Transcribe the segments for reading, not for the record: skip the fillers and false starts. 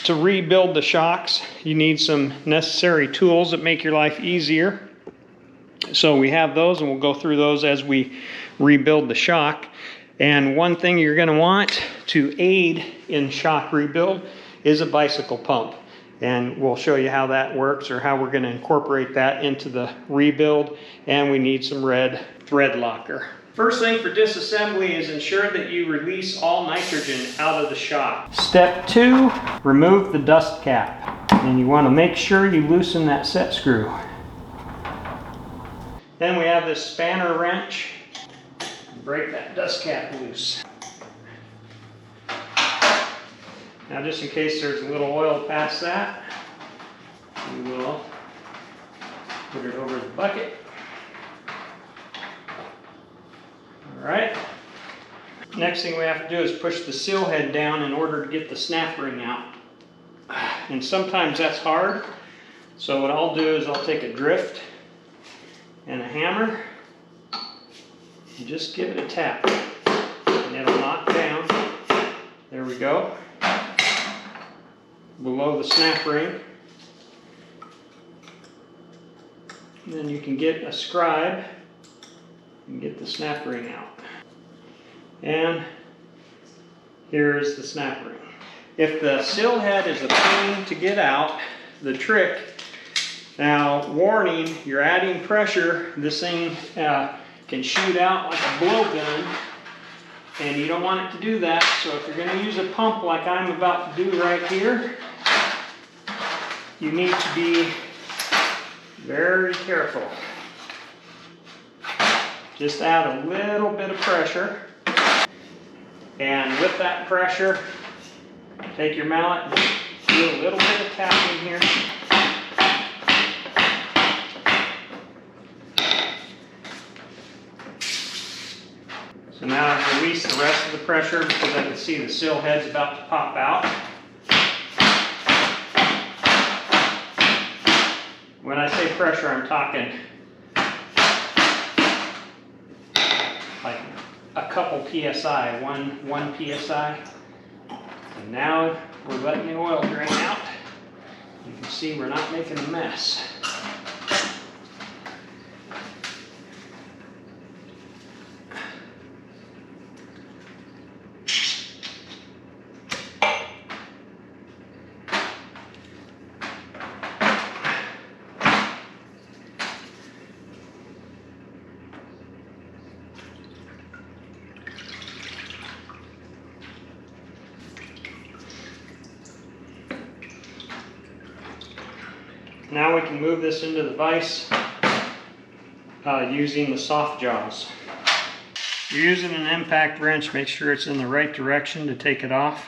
To rebuild the shocks, you need some necessary tools that make your life easier. So we have those, and we'll go through those as we rebuild the shock. And one thing you're going to want to aid in shock rebuild is a bicycle pump. And we'll show you how that works, or how we're going to incorporate that into the rebuild. And we need some red thread locker. First thing for disassembly is ensure that you release all nitrogen out of the shock. Step 2, remove the dust cap. And you want to make sure you loosen that set screw. Then we have this spanner wrench. Break that dust cap loose. Now, just in case there's a little oil past that, we will put it over the bucket. All right. Next thing we have to do is push the seal head down in order to get the snap ring out. And sometimes that's hard. So what I'll do is I'll take a drift and a hammer and just give it a tap. And it'll knock down. There we go. Below the snap ring. And then you can get a scribe and get the snap ring out. And here's the snap ring. If the seal head is a pain to get out, the trick, now warning, you're adding pressure, this thing can shoot out like a blowgun, and you don't want it to do that. So if you're going to use a pump like I'm about to do right here, you need to be very careful. Just add a little bit of pressure, and with that pressure, take your mallet and do a little bit of tapping here. So now I've released the rest of the pressure because I can see the seal head's about to pop out. When I say pressure, I'm talking like a couple PSI, one PSI. And now we're letting the oil drain out. You can see we're not making a mess. Now we can move this into the vise using the soft jaws. If you're using an impact wrench, make sure it's in the right direction to take it off.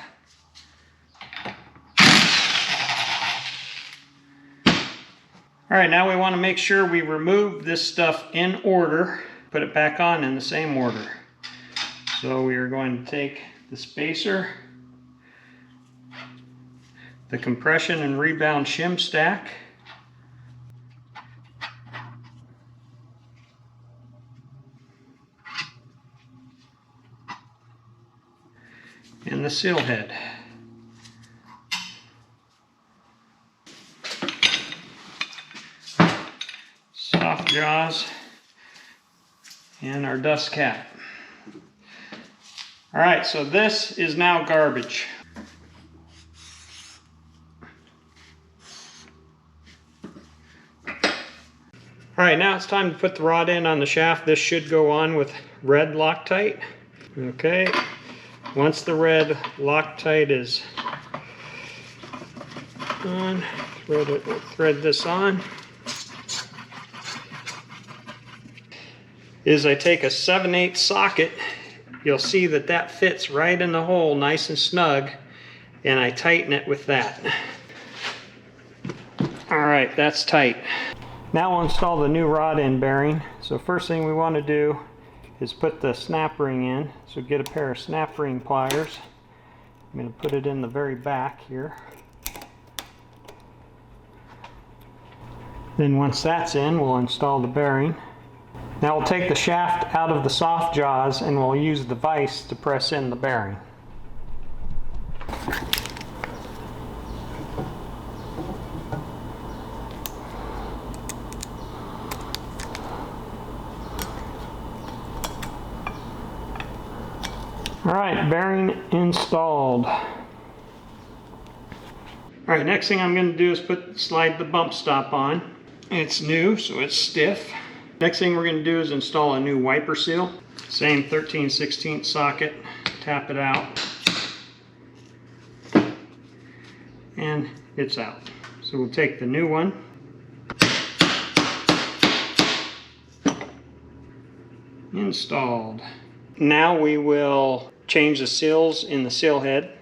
Alright, now we want to make sure we remove this stuff in order, put it back on in the same order. So we are going to take the spacer, the compression and rebound shim stack, and the seal head. Soft jaws and our dust cap. Alright, so this is now garbage. Alright, now it's time to put the rod end on the shaft. This should go on with red Loctite. Okay. Once the red Loctite is on, thread this on. Is I take a 7/8 socket, you'll see that that fits right in the hole nice and snug, and I tighten it with that. Alright, that's tight. Now we'll install the new rod end bearing. So first thing we want to do is put the snap ring in. So get a pair of snap ring pliers. I'm going to put it in the very back here. Then once that's in, we'll install the bearing. Now we'll take the shaft out of the soft jaws and we'll use the vise to press in the bearing. All right, bearing installed. All right, next thing I'm going to do is slide the bump stop on. It's new, so it's stiff. Next thing we're going to do is install a new wiper seal. Same 13/16 socket, tap it out, and it's out. So we'll take the new one, installed. Now we will change the seals in the seal head.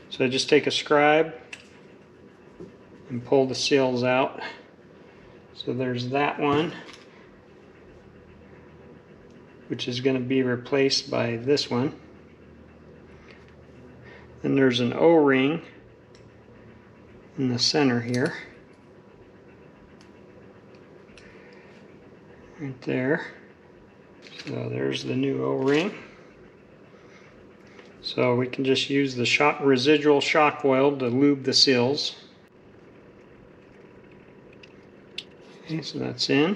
So just take a scribe and pull the seals out. So there's that one, which is going to be replaced by this one. Then there's an O-ring in the center here. Right there. So there's the new O-ring. So we can just use the residual shock oil to lube the seals. Okay, so that's in.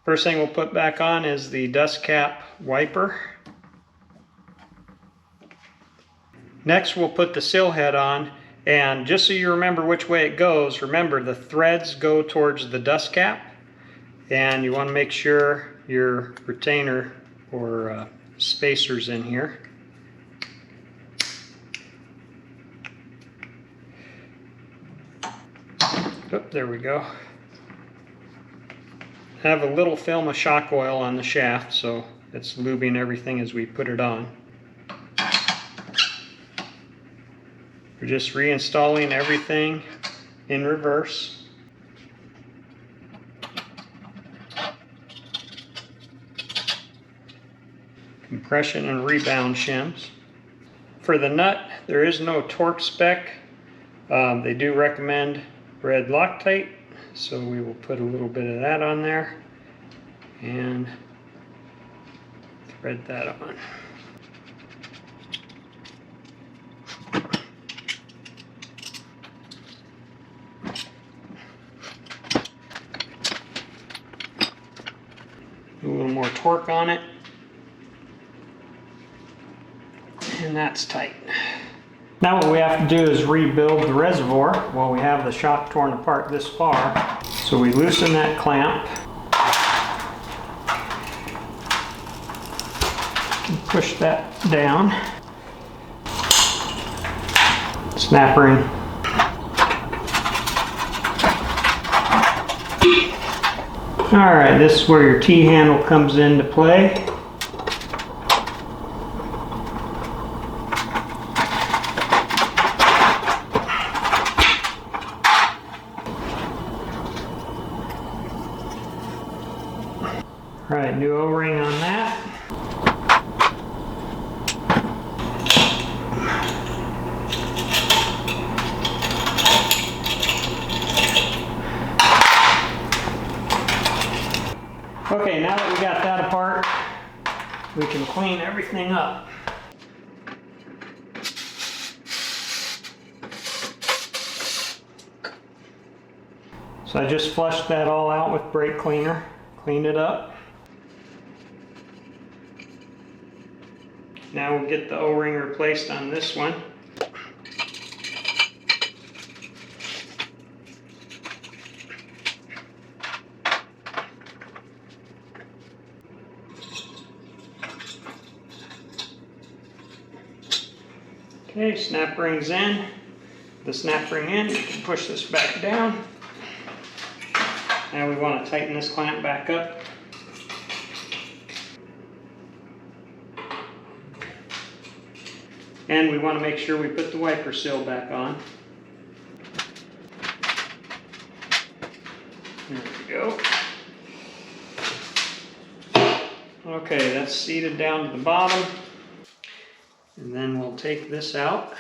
First thing we'll put back on is the dust cap wiper. Next we'll put the seal head on, and just so you remember which way it goes, remember the threads go towards the dust cap, and you want to make sure your retainer or spacer's in here. Oh, there we go. I have a little film of shock oil on the shaft, so it's lubing everything as we put it on. We're just reinstalling everything in reverse. Compression and rebound shims. For the nut, there is no torque spec. They do recommend red Loctite, so we will put a little bit of that on there and thread that on. A little more torque on it, and that's tight. Now what we have to do is rebuild the reservoir. Well, we have the shock torn apart this far, so we loosen that clamp and push that down. Snap ring. Alright, this is where your T-handle comes into play. Alright, new O-ring on that. Okay, now that we got that apart, we can clean everything up. So I just flushed that all out with brake cleaner, cleaned it up. Now we'll get the O-ring replaced on this one. Okay, snap ring's in. The snap ring in, you can push this back down. Now we want to tighten this clamp back up. And we want to make sure we put the wiper seal back on. There we go. Okay, that's seated down to the bottom. And then we'll take this out.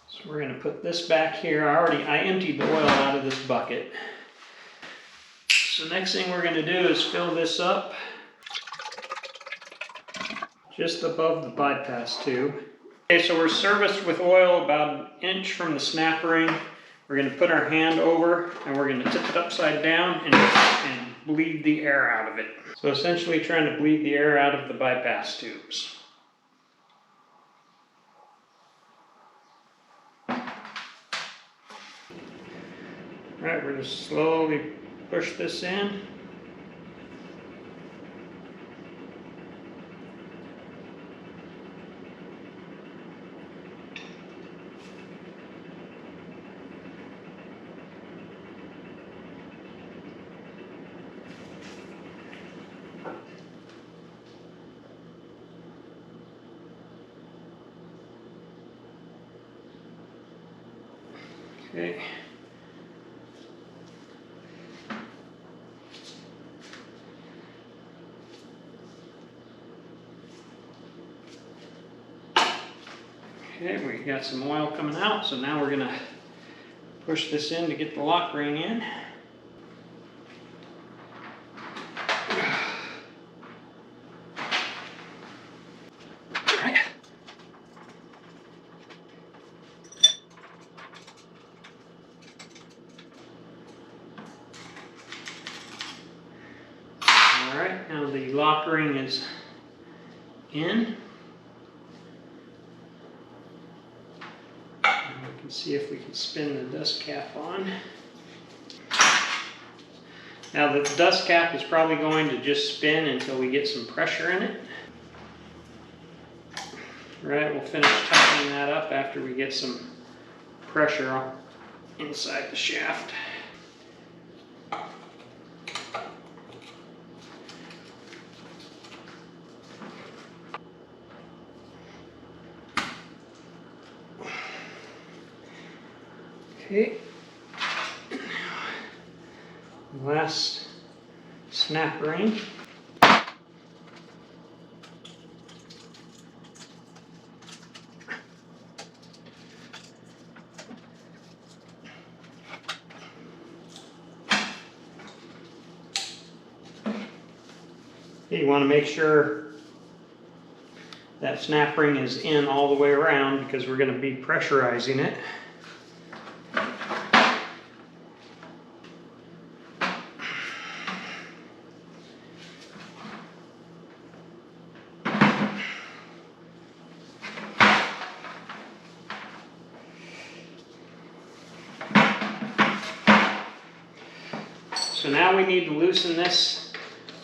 So we're going to put this back here. I emptied the oil out of this bucket. So next thing we're going to do is fill this up just above the bypass tube. Okay, so we're serviced with oil about an inch from the snap ring. We're going to put our hand over and we're going to tip it upside down and bleed the air out of it. So essentially trying to bleed the air out of the bypass tubes. Alright, we're going to slowly push this in. Okay. Okay, we got some oil coming out, so now we're going to push this in to get the lock ring in. Alright, now the lock ring is in. We can see if we can spin the dust cap on. Now the dust cap is probably going to just spin until we get some pressure in it. Alright, we'll finish tightening that up after we get some pressure inside the shaft. Okay, last snap ring. You want to make sure that snap ring is in all the way around because we're going to be pressurizing it. So now we need to loosen this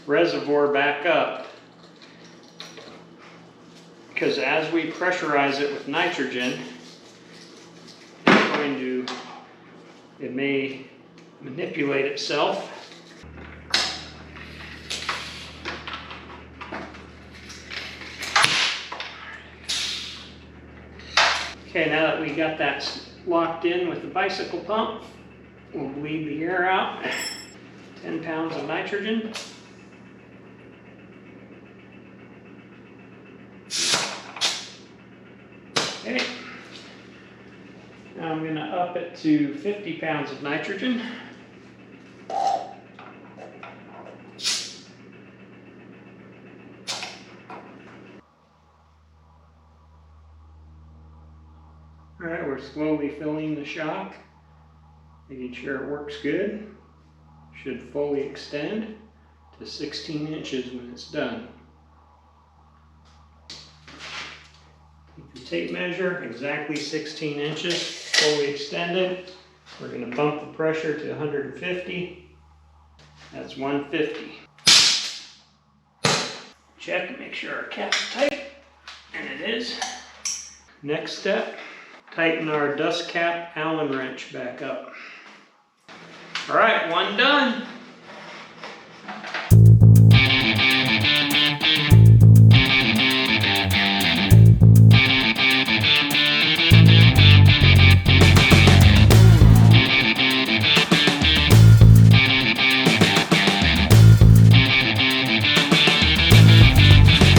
reservoir back up, because as we pressurize it with nitrogen, it may manipulate itself. Okay, now that we got that locked in with the bicycle pump, we'll bleed the air out. 10 pounds of nitrogen. Okay. Now I'm going to up it to 50 pounds of nitrogen. Alright, we're slowly filling the shock, making sure it works good. Should fully extend to 16 inches when it's done. Take the tape measure, exactly 16 inches, fully extended. We're going to bump the pressure to 150. That's 150. Check and make sure our cap's tight, and it is. Next step, tighten our dust cap Allen wrench back up. All right, one done.